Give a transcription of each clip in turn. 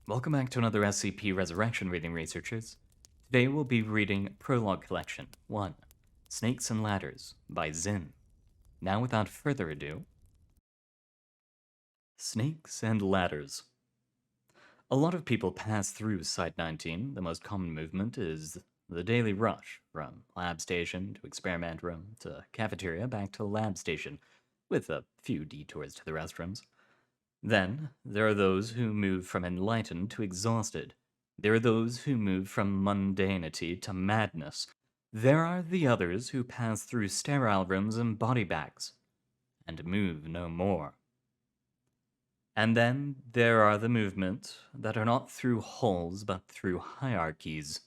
Welcome back to another SCP Resurrection reading, researchers. Today we'll be reading Prologue Collection 1, Snakes and Ladders by Zin. Now without further ado, Snakes and Ladders. A lot of people pass through Site-19. The most common movement is the daily rush, from lab station to experiment room to cafeteria back to lab station, with a few detours to the restrooms. Then, there are those who move from enlightened to exhausted. There are those who move from mundanity to madness. There are the others who pass through sterile rooms and body bags, and move no more. And then there are the movement that are not through holes but through hierarchies.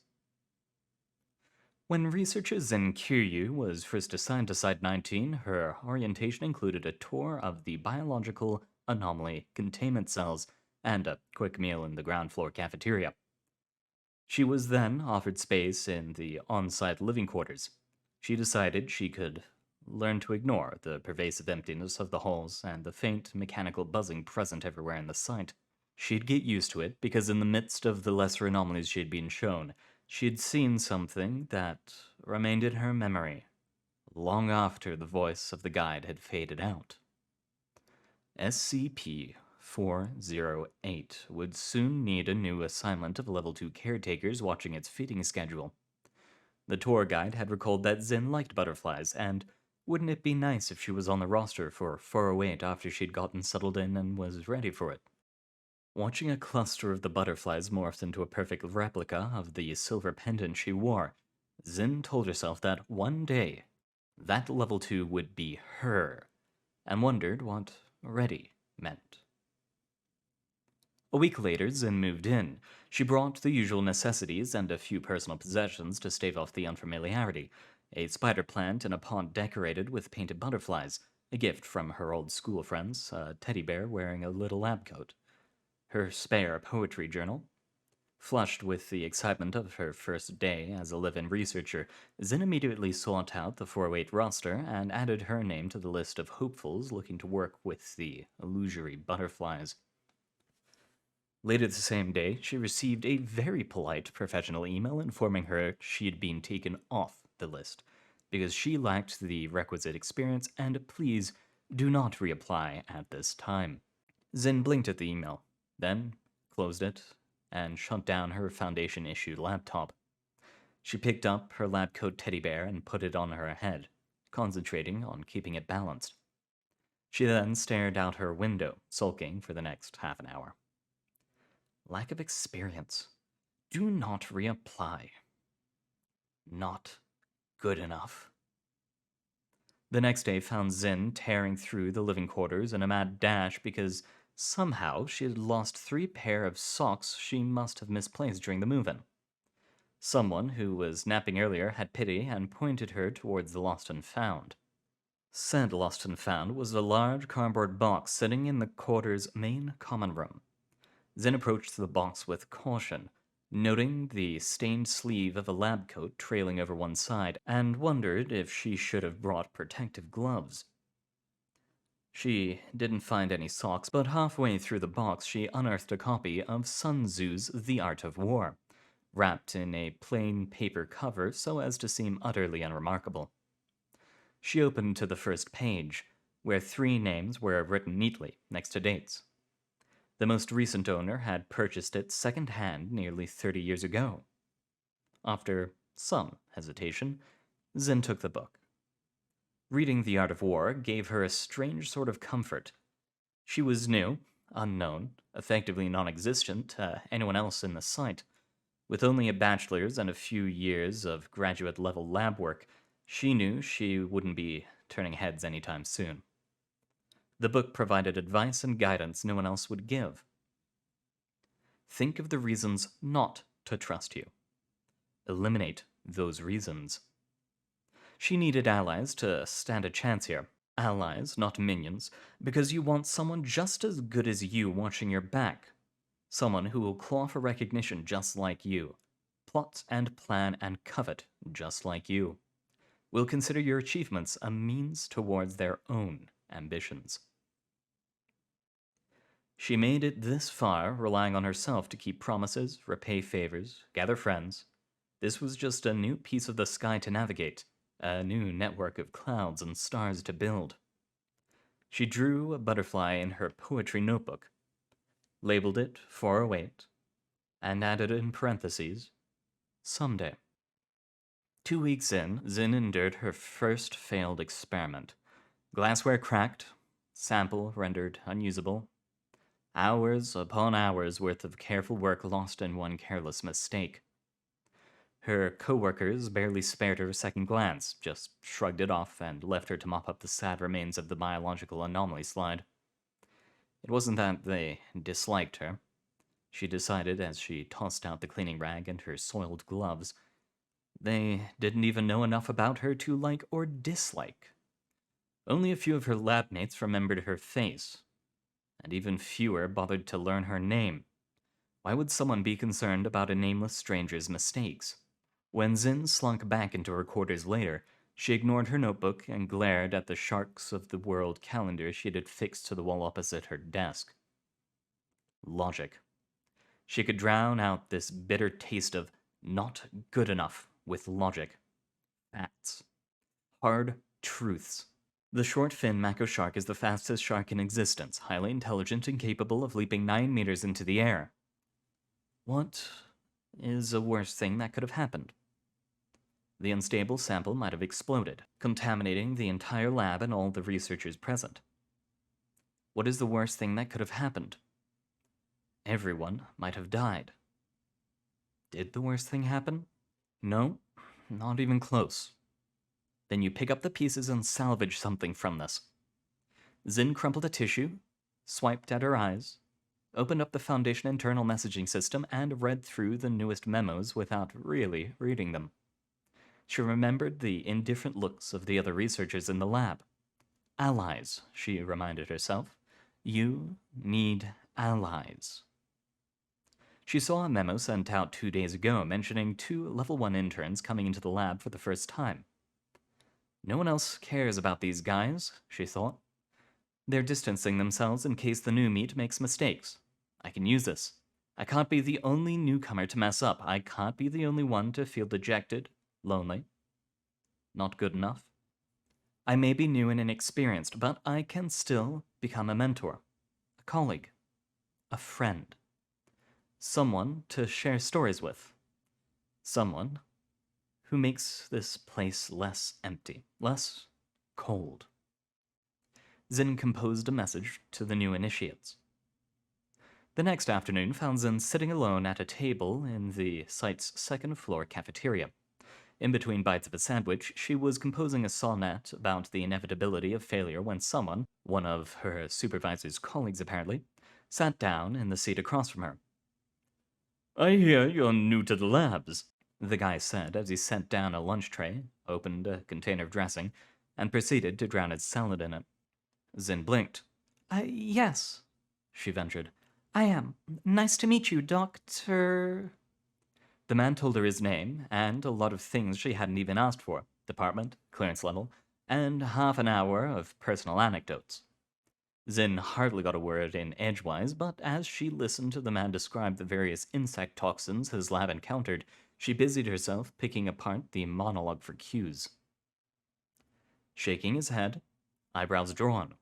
When researcher Zen Kiryu was first assigned to Site-19, her orientation included a tour of the biological anomaly containment cells and a quick meal in the ground floor cafeteria. She was then offered space in the on-site living quarters. She decided she could learn to ignore the pervasive emptiness of the halls and the faint mechanical buzzing present everywhere in the site. She'd get used to it because in the midst of the lesser anomalies she'd been shown, she'd seen something that remained in her memory, long after the voice of the guide had faded out. SCP-408 would soon need a new assignment of Level 2 caretakers watching its feeding schedule. The tour guide had recalled that Zin liked butterflies, and wouldn't it be nice if she was on the roster for 408 after she'd gotten settled in and was ready for it? Watching a cluster of the butterflies morph into a perfect replica of the silver pendant she wore, Zin told herself that one day, that Level 2 would be her, and wondered what ready meant. A week later, Zin moved in. She brought the usual necessities and a few personal possessions to stave off the unfamiliarity: a spider plant in a pot decorated with painted butterflies, a gift from her old school friends, a teddy bear wearing a little lab coat, her spare poetry journal. Flushed with the excitement of her first day as a live-in researcher, Zin immediately sought out the 408 roster and added her name to the list of hopefuls looking to work with the illusory butterflies. Later the same day, she received a very polite professional email informing her she had been taken off the list because she lacked the requisite experience, and please do not reapply at this time. Zin blinked at the email, then closed it, and shut down her Foundation-issued laptop. She picked up her lab coat teddy bear and put it on her head, concentrating on keeping it balanced. She then stared out her window, sulking for the next half an hour. Lack of experience. Do not reapply. Not good enough. The next day found Zin tearing through the living quarters in a mad dash because somehow she had lost 3 pair of socks she must have misplaced during the move-in. Someone who was napping earlier had pity and pointed her towards the lost and found. Said lost and found was a large cardboard box sitting in the quarter's main common room. Zin approached the box with caution, noting the stained sleeve of a lab coat trailing over one side, and wondered if she should have brought protective gloves. She didn't find any socks, but halfway through the box she unearthed a copy of Sun Tzu's The Art of War, wrapped in a plain paper cover so as to seem utterly unremarkable. She opened to the first page, where 3 names were written neatly next to dates. The most recent owner had purchased it second-hand nearly 30 years ago. After some hesitation, Zin took the book. Reading The Art of War gave her a strange sort of comfort. She was new, unknown, effectively non-existent to anyone else in the site. With only a bachelor's and a few years of graduate-level lab work, she knew she wouldn't be turning heads anytime soon. The book provided advice and guidance no one else would give. Think of the reasons not to trust you. Eliminate those reasons. She needed allies to stand a chance here. Allies, not minions, because you want someone just as good as you watching your back. Someone who will claw for recognition just like you. Plot and plan and covet just like you. Will consider your achievements a means towards their own ambitions. She made it this far, relying on herself to keep promises, repay favors, gather friends. This was just a new piece of the sky to navigate, a new network of clouds and stars to build. She drew a butterfly in her poetry notebook, labeled it 408, and added in parentheses, someday. 2 weeks in, Zin endured her first failed experiment. Glassware cracked, sample rendered unusable. Hours upon hours worth of careful work lost in one careless mistake. Her co-workers barely spared her a second glance, just shrugged it off and left her to mop up the sad remains of the biological anomaly slide. It wasn't that they disliked her. She decided as she tossed out the cleaning rag and her soiled gloves. They didn't even know enough about her to like or dislike. Only a few of her lab mates remembered her face, and even fewer bothered to learn her name. Why would someone be concerned about a nameless stranger's mistakes? When Zin slunk back into her quarters later, she ignored her notebook and glared at the Sharks of the World calendar she had fixed to the wall opposite her desk. Logic. She could drown out this bitter taste of not good enough with logic. Facts. Hard truths. The short-fin mako shark is the fastest shark in existence, highly intelligent and capable of leaping 9 meters into the air. What is the worst thing that could have happened? The unstable sample might have exploded, contaminating the entire lab and all the researchers present. What is the worst thing that could have happened? Everyone might have died. Did the worst thing happen? No, not even close. Then you pick up the pieces and salvage something from this. Zin crumpled a tissue, swiped at her eyes, opened up the Foundation internal messaging system, and read through the newest memos without really reading them. She remembered the indifferent looks of the other researchers in the lab. Allies, she reminded herself. You need allies. She saw a memo sent out 2 days ago mentioning 2 level 1 interns coming into the lab for the first time. No one else cares about these guys, she thought. They're distancing themselves in case the new meat makes mistakes. I can use this. I can't be the only newcomer to mess up. I can't be the only one to feel dejected, lonely, not good enough. I may be new and inexperienced, but I can still become a mentor, a colleague, a friend. Someone to share stories with. Someone who makes this place less empty, less cold. Zin composed a message to the new initiates. The next afternoon found Zin sitting alone at a table in the site's second-floor cafeteria. In between bites of a sandwich, she was composing a sonnet about the inevitability of failure when someone, one of her supervisor's colleagues apparently, sat down in the seat across from her. I hear you're new to the labs, the guy said as he set down a lunch tray, opened a container of dressing, and proceeded to drown his salad in it. Zin blinked. Yes, she ventured. I am. Nice to meet you, Dr. The man told her his name, and a lot of things she hadn't even asked for. Department, clearance level, and half an hour of personal anecdotes. Zin hardly got a word in edgewise, but as she listened to the man describe the various insect toxins his lab encountered, she busied herself picking apart the monologue for cues. Shaking his head, eyebrows drawn,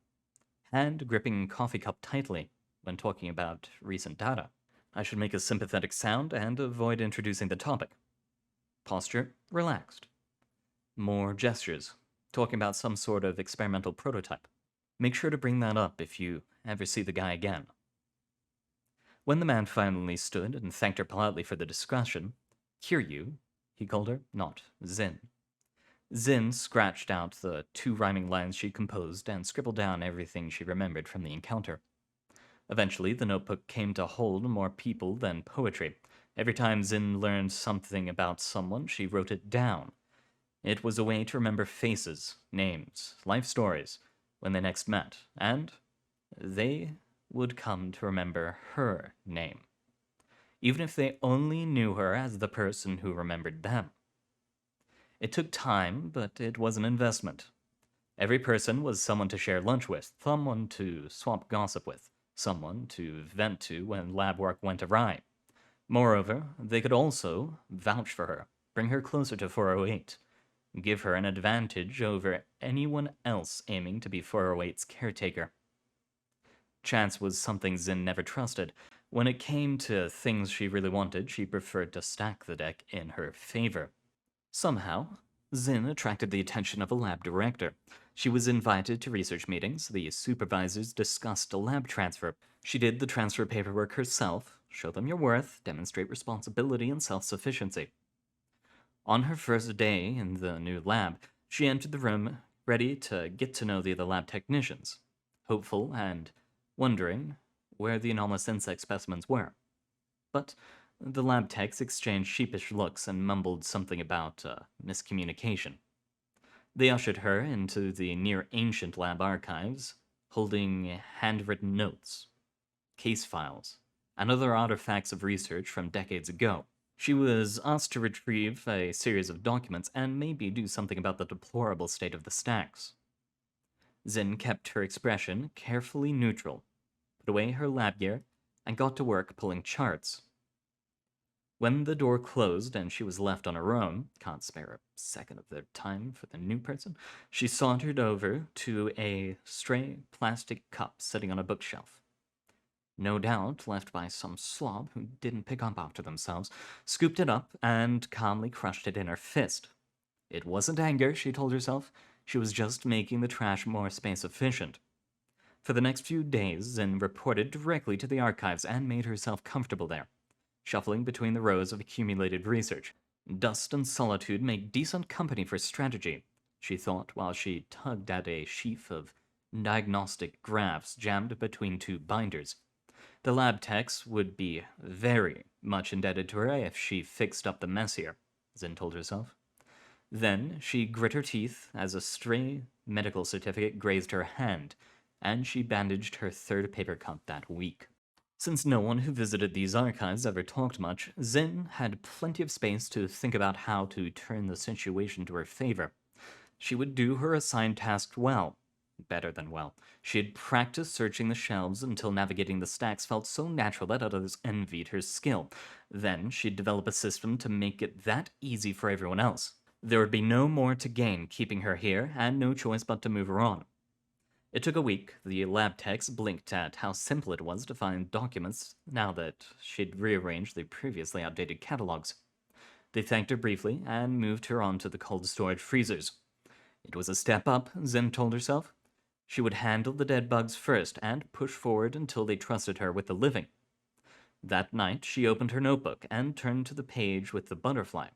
hand gripping coffee cup tightly when talking about recent data. I should make a sympathetic sound and avoid introducing the topic. Posture relaxed. More gestures, talking about some sort of experimental prototype. Make sure to bring that up if you ever see the guy again. When the man finally stood and thanked her politely for the discussion, Kiryu, he called her, not Zin. Zin scratched out the 2 rhyming lines she composed and scribbled down everything she remembered from the encounter. Eventually, the notebook came to hold more people than poetry. Every time Zin learned something about someone, she wrote it down. It was a way to remember faces, names, life stories, when they next met, and they would come to remember her name, even if they only knew her as the person who remembered them. It took time, but it was an investment. Every person was someone to share lunch with, someone to swap gossip with, someone to vent to when lab work went awry. Moreover, they could also vouch for her, bring her closer to 408, give her an advantage over anyone else aiming to be 408's caretaker. Chance was something Zin never trusted. When it came to things she really wanted, she preferred to stack the deck in her favor. Somehow, Zin attracted the attention of a lab director. She was invited to research meetings. The supervisors discussed a lab transfer. She did the transfer paperwork herself, show them your worth, demonstrate responsibility and self-sufficiency. On her first day in the new lab, she entered the room ready to get to know the other lab technicians, hopeful and wondering where the anomalous insect specimens were. But the lab techs exchanged sheepish looks and mumbled something about miscommunication. They ushered her into the near-ancient lab archives, holding handwritten notes, case files, and other artifacts of research from decades ago. She was asked to retrieve a series of documents and maybe do something about the deplorable state of the stacks. Zin kept her expression carefully neutral, put away her lab gear, and got to work pulling charts. When the door closed and she was left on her own, can't spare a second of their time for the new person, she sauntered over to a stray plastic cup sitting on a bookshelf. No doubt left by some slob who didn't pick up after themselves, scooped it up and calmly crushed it in her fist. It wasn't anger, she told herself. She was just making the trash more space efficient. For the next few days, Zin reported directly to the archives and made herself comfortable there, shuffling between the rows of accumulated research. Dust and solitude make decent company for strategy, she thought while she tugged at a sheaf of diagnostic graphs jammed between two binders. The lab techs would be very much indebted to her if she fixed up the mess here, Zin told herself. Then she grit her teeth as a stray medical certificate grazed her hand, and she bandaged her third paper cut that week. Since no one who visited these archives ever talked much, Zin had plenty of space to think about how to turn the situation to her favor. She would do her assigned task well. Better than well. She had practiced searching the shelves until navigating the stacks felt so natural that others envied her skill. Then she'd develop a system to make it that easy for everyone else. There would be no more to gain keeping her here, and no choice but to move her on. It took a week. The lab techs blinked at how simple it was to find documents now that she'd rearranged the previously outdated catalogs. They thanked her briefly and moved her onto the cold storage freezers. It was a step up, Zin told herself. She would handle the dead bugs first and push forward until they trusted her with the living. That night, she opened her notebook and turned to the page with the butterfly.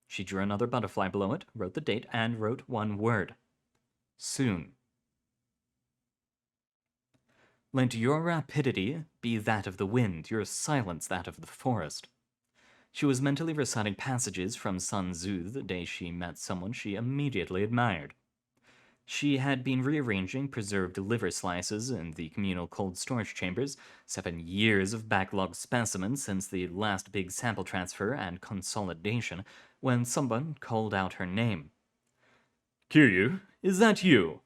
She drew another butterfly below it, wrote the date, and wrote one word. Soon. Let your rapidity be that of the wind, your silence that of the forest. She was mentally reciting passages from Sun Tzu the day she met someone she immediately admired. She had been rearranging preserved liver slices in the communal cold storage chambers, 7 years of backlogged specimens since the last big sample transfer and consolidation, when someone called out her name. Kiryu, is that you?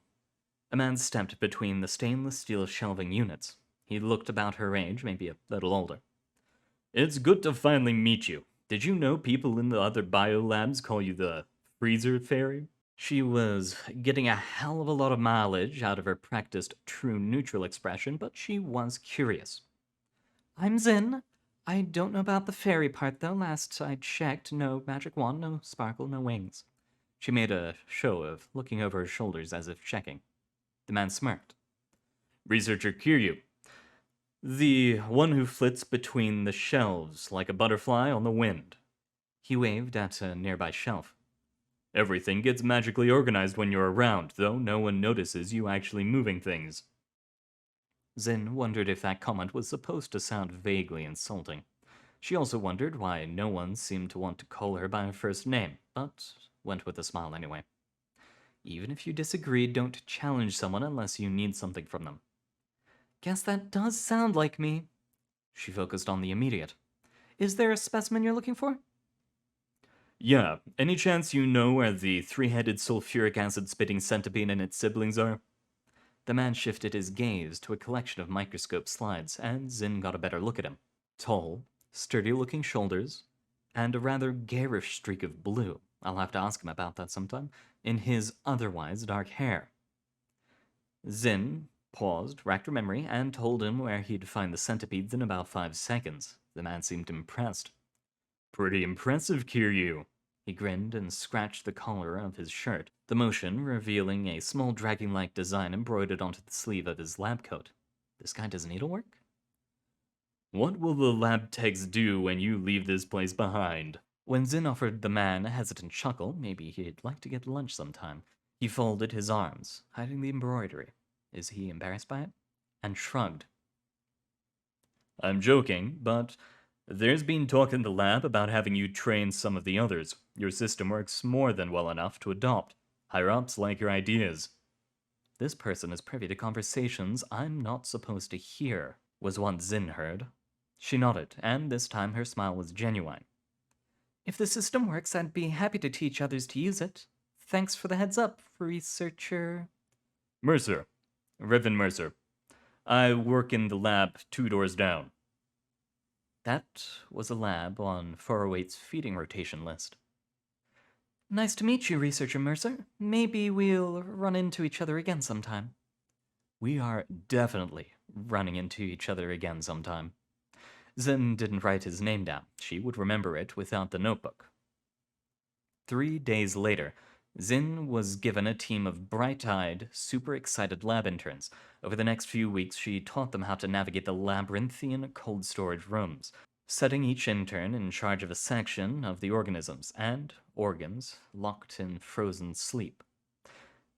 A man stepped between the stainless steel shelving units. He looked about her age, maybe a little older. It's good to finally meet you. Did you know people in the other biolabs call you the Freezer Fairy? She was getting a hell of a lot of mileage out of her practiced true neutral expression, but she was curious. I'm Zin. I don't know about the fairy part, though. Last I checked, no magic wand, no sparkle, no wings. She made a show of looking over her shoulders as if checking. The man smirked. Researcher Kiryu. The one who flits between the shelves like a butterfly on the wind. He waved at a nearby shelf. Everything gets magically organized when you're around, though no one notices you actually moving things. Zin wondered if that comment was supposed to sound vaguely insulting. She also wondered why no one seemed to want to call her by her first name, but went with a smile anyway. Even if you disagree, don't challenge someone unless you need something from them. Guess that does sound like me. She focused on the immediate. Is there a specimen you're looking for? Yeah, any chance you know where the 3-headed sulfuric acid-spitting centipede and its siblings are? The man shifted his gaze to a collection of microscope slides, and Zin got a better look at him. Tall, sturdy-looking shoulders, and a rather garish streak of blue, I'll have to ask him about that sometime, in his otherwise dark hair. Zin paused, racked her memory, and told him where he'd find the centipedes in about 5 seconds. The man seemed impressed. "Pretty impressive, Kiryu." He grinned and scratched the collar of his shirt, the motion revealing a small dragon-like design embroidered onto the sleeve of his lab coat. This guy does needlework? "What will the lab techs do when you leave this place behind?" When Zin offered the man a hesitant chuckle, maybe he'd like to get lunch sometime, he folded his arms, hiding the embroidery. Is he embarrassed by it? And shrugged. "I'm joking, but there's been talk in the lab about having you train some of the others. Your system works more than well enough to adopt. Higher-ups like your ideas." This person is privy to conversations I'm not supposed to hear, was what Zin heard. She nodded, and this time her smile was genuine. "If the system works, I'd be happy to teach others to use it. Thanks for the heads up, researcher." "Mercer. Reverend Mercer. I work in the lab 2 doors down." That was a lab on 408's feeding rotation list. "Nice to meet you, Researcher Mercer. Maybe we'll run into each other again sometime." We are definitely running into each other again sometime. Zin didn't write his name down. She would remember it without the notebook. 3 days later, Zin was given a team of bright-eyed, super excited lab interns. Over the next few weeks, she taught them how to navigate the labyrinthian cold storage rooms, setting each intern in charge of a section of the organisms and organs locked in frozen sleep.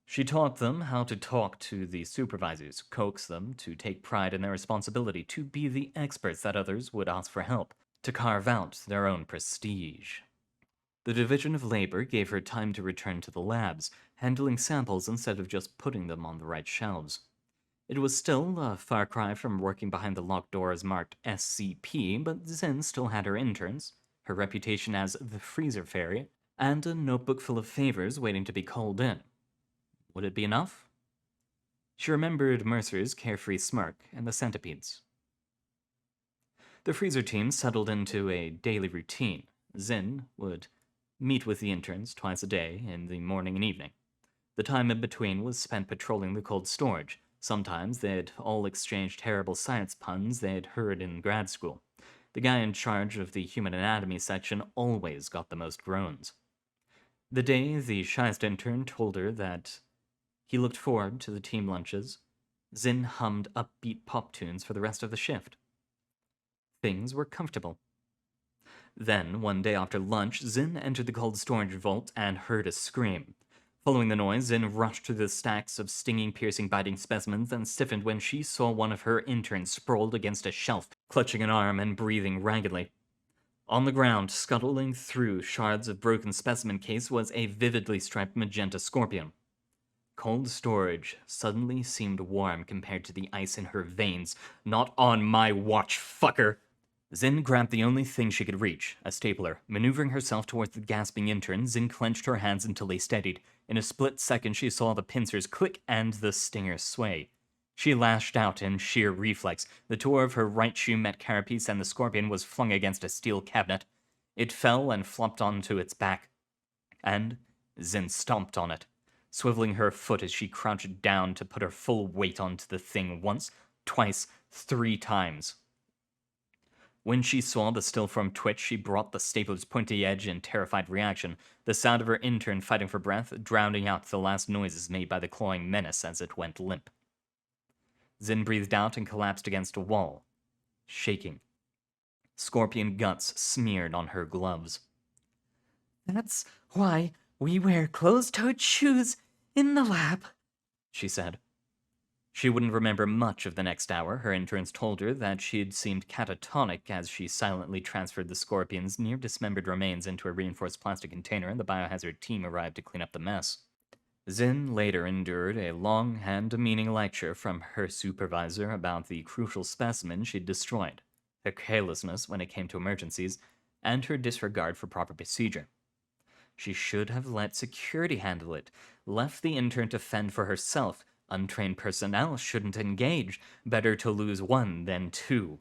She taught them how to talk to the supervisors, coax them to take pride in their responsibility, to be the experts that others would ask for help, to carve out their own prestige. The division of labor gave her time to return to the labs, handling samples instead of just putting them on the right shelves. It was still a far cry from working behind the locked doors marked SCP, but Zin still had her interns, her reputation as the Freezer Fairy, and a notebook full of favors waiting to be called in. Would it be enough? She remembered Mercer's carefree smirk and the centipedes. The freezer team settled into a daily routine. Zin would meet with the interns twice a day in the morning and evening. The time in between was spent patrolling the cold storage. Sometimes they'd all exchange terrible science puns they'd heard in grad school. The guy in charge of the human anatomy section always got the most groans. The day the shyest intern told her that he looked forward to the team lunches, Zin hummed upbeat pop tunes for the rest of the shift. Things were comfortable. Then, one day after lunch, Zin entered the cold storage vault and heard a scream. Following the noise, Zin rushed through the stacks of stinging, piercing, biting specimens and stiffened when she saw one of her interns sprawled against a shelf, clutching an arm and breathing raggedly. On the ground, scuttling through shards of broken specimen case, was a vividly striped magenta scorpion. Cold storage suddenly seemed warm compared to the ice in her veins. "Not on my watch, fucker!" Zin grabbed the only thing she could reach, a stapler. Maneuvering herself towards the gasping intern, Zin clenched her hands until they steadied. In a split second, she saw the pincers click and the stinger sway. She lashed out in sheer reflex. The toe of her right shoe met carapace and the scorpion was flung against a steel cabinet. It fell and flopped onto its back. And Zin stomped on it, swiveling her foot as she crouched down to put her full weight onto the thing once, twice, 3 times. When she saw the still form twitch, she brought the stapler's pointy edge in terrified reaction, the sound of her intern fighting for breath drowning out the last noises made by the clawing menace as it went limp. Zin breathed out and collapsed against a wall, shaking. Scorpion guts smeared on her gloves. "That's why we wear closed-toed shoes in the lab," she said. She wouldn't remember much of the next hour. Her interns told her that she'd seemed catatonic as she silently transferred the scorpion's near-dismembered remains into a reinforced plastic container and the biohazard team arrived to clean up the mess. Zin later endured a long and demeaning lecture from her supervisor about the crucial specimen she'd destroyed, her carelessness when it came to emergencies, and her disregard for proper procedure. She should have let security handle it, left the intern to fend for herself, Untrained personnel shouldn't engage. Better to lose one than two.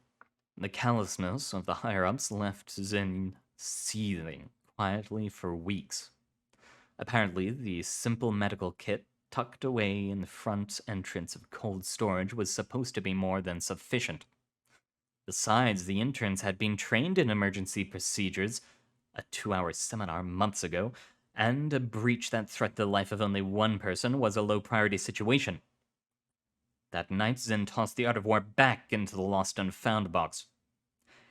The callousness of the higher-ups left Zin seething quietly for weeks. Apparently, the simple medical kit tucked away in the front entrance of cold storage was supposed to be more than sufficient. Besides, the interns had been trained in emergency procedures, a 2-hour seminar months ago, and a breach that threatened the life of only one person was a low-priority situation. That night, Zin tossed the Art of War back into the Lost and Found box.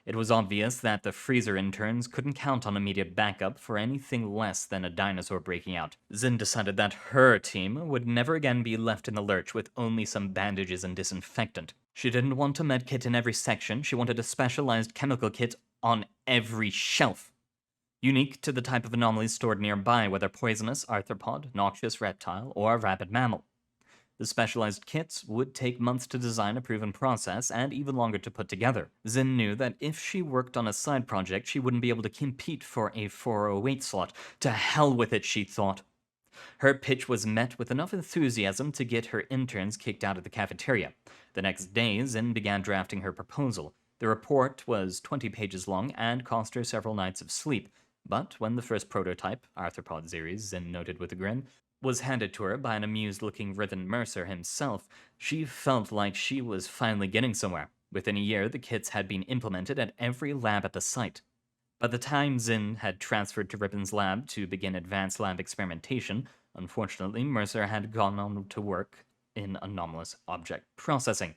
It was obvious that the freezer interns couldn't count on immediate backup for anything less than a dinosaur breaking out. Zin decided that her team would never again be left in the lurch with only some bandages and disinfectant. She didn't want a med kit in every section, she wanted a specialized chemical kit on every shelf. Unique to the type of anomalies stored nearby, whether poisonous, arthropod, noxious reptile, or rabid mammal. The specialized kits would take months to design a proven process, and even longer to put together. Zin knew that if she worked on a side project, she wouldn't be able to compete for a 408 slot. To hell with it, she thought. Her pitch was met with enough enthusiasm to get her interns kicked out of the cafeteria. The next day, Zin began drafting her proposal. The report was 20 pages long and cost her several nights of sleep. But when the first prototype, Arthropod series, Zin noted with a grin, was handed to her by an amused-looking Riven Mercer himself, she felt like she was finally getting somewhere. Within a year, the kits had been implemented at every lab at the site. By the time Zin had transferred to Riven's lab to begin advanced lab experimentation, unfortunately, Mercer had gone on to work in anomalous object processing,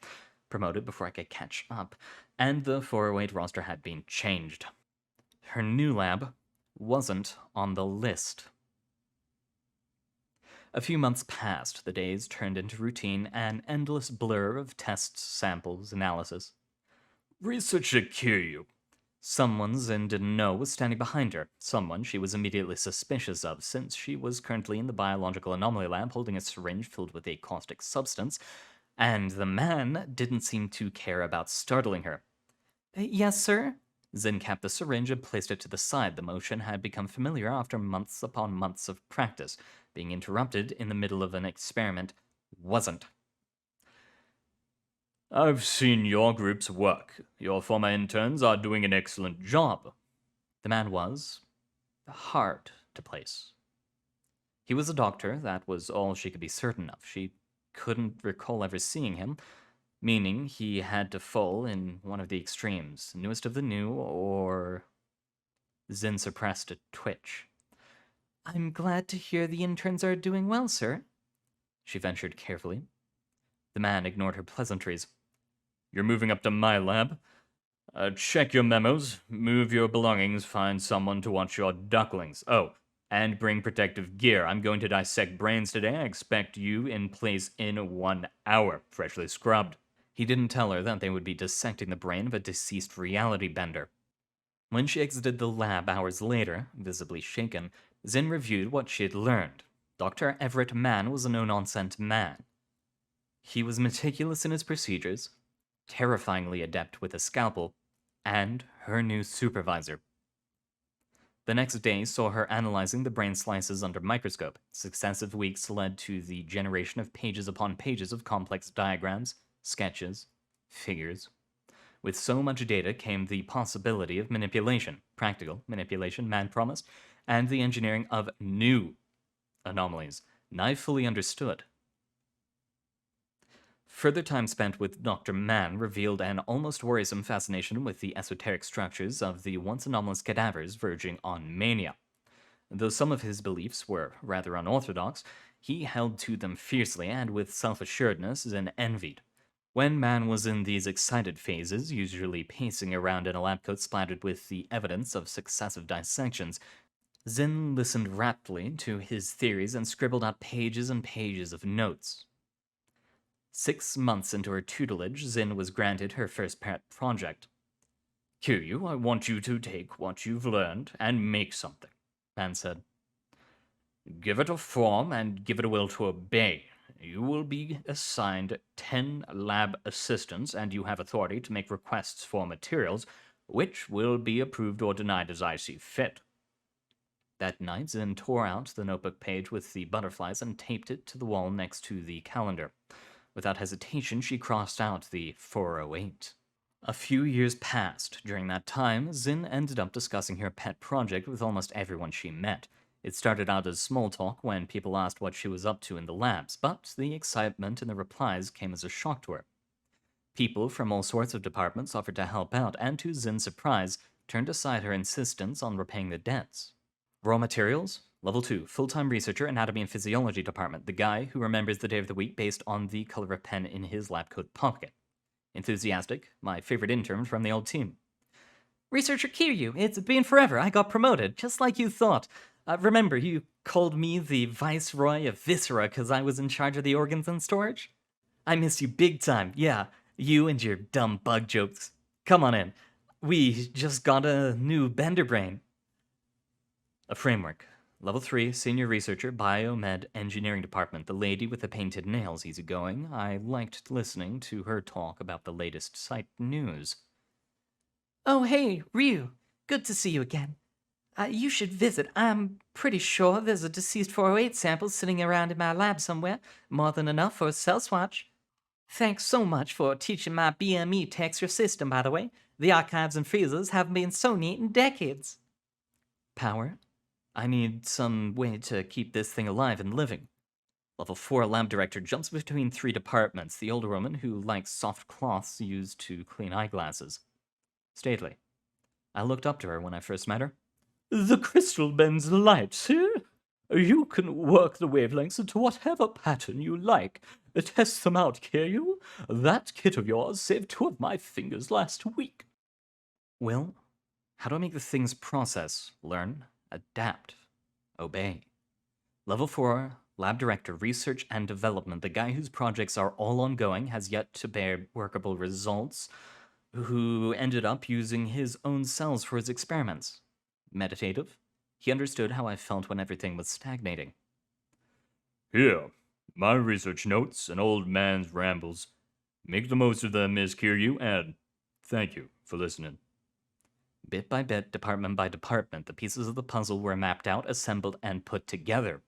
promoted before I could catch up, and the 408 roster had been changed. Her new lab wasn't on the list. A few months passed, the days turned into routine, an endless blur of tests, samples, analysis. Researcher Kiryu. Someone Zin didn't know was standing behind her, someone she was immediately suspicious of, since she was currently in the biological anomaly lab holding a syringe filled with a caustic substance, and the man didn't seem to care about startling her. Yes, sir? Zin capped the syringe and placed it to the side. The motion had become familiar after months upon months of practice. Being interrupted in the middle of an experiment wasn't. I've seen your group's work. Your former interns are doing an excellent job. The man was hard to place. He was a doctor, that was all she could be certain of. She couldn't recall ever seeing him, meaning he had to fall in one of the extremes, newest of the new, or... Zin suppressed a twitch. I'm glad to hear the interns are doing well, sir, she ventured carefully. The man ignored her pleasantries. You're moving up to my lab? Check your memos, move your belongings, find someone to watch your ducklings. Oh, and bring protective gear. I'm going to dissect brains today. I expect you in place in 1 hour, freshly scrubbed. He didn't tell her that they would be dissecting the brain of a deceased reality bender. When she exited the lab hours later, visibly shaken, Zin reviewed what she had learned. Dr. Everett Mann was a no-nonsense man. He was meticulous in his procedures, terrifyingly adept with a scalpel, and her new supervisor. The next day saw her analyzing the brain slices under microscope. Successive weeks led to the generation of pages upon pages of complex diagrams, sketches, figures. With so much data came the possibility of manipulation, practical manipulation, man promised, and the engineering of new anomalies, now fully understood. Further time spent with Dr. Mann revealed an almost worrisome fascination with the esoteric structures of the once anomalous cadavers verging on mania. Though some of his beliefs were rather unorthodox, he held to them fiercely and with self-assuredness and envied. When Mann was in these excited phases, usually pacing around in a lab coat splattered with the evidence of successive dissections, Zin listened raptly to his theories and scribbled out pages and pages of notes. 6 months into her tutelage, Zin was granted her first pet project. Kiryu, I want you to take what you've learned and make something, Mann said. Give it a form and give it a will to obey. You will be assigned 10 lab assistants, and you have authority to make requests for materials, which will be approved or denied as I see fit. That night, Zin tore out the notebook page with the butterflies and taped it to the wall next to the calendar. Without hesitation, she crossed out the 408. A few years passed. During that time, Zin ended up discussing her pet project with almost everyone she met. It started out as small talk when people asked what she was up to in the labs, but the excitement in the replies came as a shock to her. People from all sorts of departments offered to help out, and to Zin's surprise, turned aside her insistence on repaying the debts. Raw materials? Level 2, full-time researcher, anatomy and physiology department, the guy who remembers the day of the week based on the color of pen in his lab coat pocket. Enthusiastic, my favorite intern from the old team. Researcher Kiryu, it's been forever, I got promoted, just like you thought. Remember, you called me the Viceroy of Viscera because I was in charge of the organs and storage? I miss you big time, yeah, you and your dumb bug jokes. Come on in. We just got a new Bender Brain. A framework. Level 3, senior researcher, biomed engineering department. The lady with the painted nails, easygoing. I liked listening to her talk about the latest site news. Oh, hey, Ryu. Good to see you again. You should visit. I'm pretty sure there's a deceased 408 sample sitting around in my lab somewhere. More than enough for a cell swatch. Thanks so much for teaching my BME techs your system, by the way. The archives and freezers haven't been so neat in decades. Power? I need some way to keep this thing alive and living. Level 4 lab director jumps between 3 departments, the older woman who likes soft cloths used to clean eyeglasses. Stately. I looked up to her when I first met her. The crystal bends light, see? You can work the wavelengths into whatever pattern you like. Test them out, Kiryu. That kit of yours saved 2 of my fingers last week. Well, how do I make the things process, learn, adapt, obey? Level 4, Lab Director, Research and Development, the guy whose projects are all ongoing, has yet to bear workable results, who ended up using his own cells for his experiments. Meditative. He understood how I felt when everything was stagnating. Here, my research notes, an old man's rambles. Make the most of them, Miss Kiryu, and thank you for listening. Bit by bit, department by department, the pieces of the puzzle were mapped out, assembled, and put together.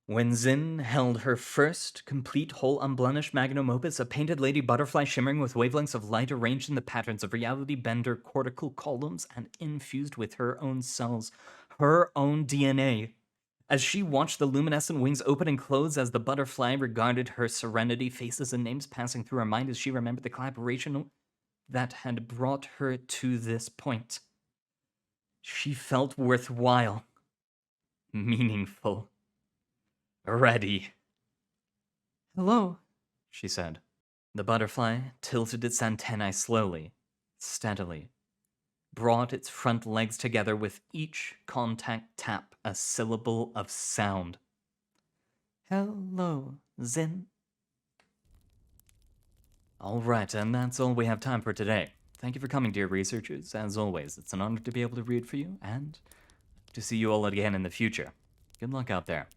When Zin held her first complete whole unblemished magnum opus, a painted lady butterfly shimmering with wavelengths of light arranged in the patterns of reality bender cortical columns and infused with her own cells, her own DNA. As she watched the luminescent wings open and close as the butterfly regarded her serenity, faces and names passing through her mind as she remembered the collaboration that had brought her to this point. She felt worthwhile, meaningful, ready. Hello, she said. The butterfly tilted its antennae slowly, steadily, brought its front legs together with each contact tap, a syllable of sound. Hello, Zin. All right, and that's all we have time for today. Thank you for coming, dear researchers. As always, it's an honor to be able to read for you, and to see you all again in the future. Good luck out there.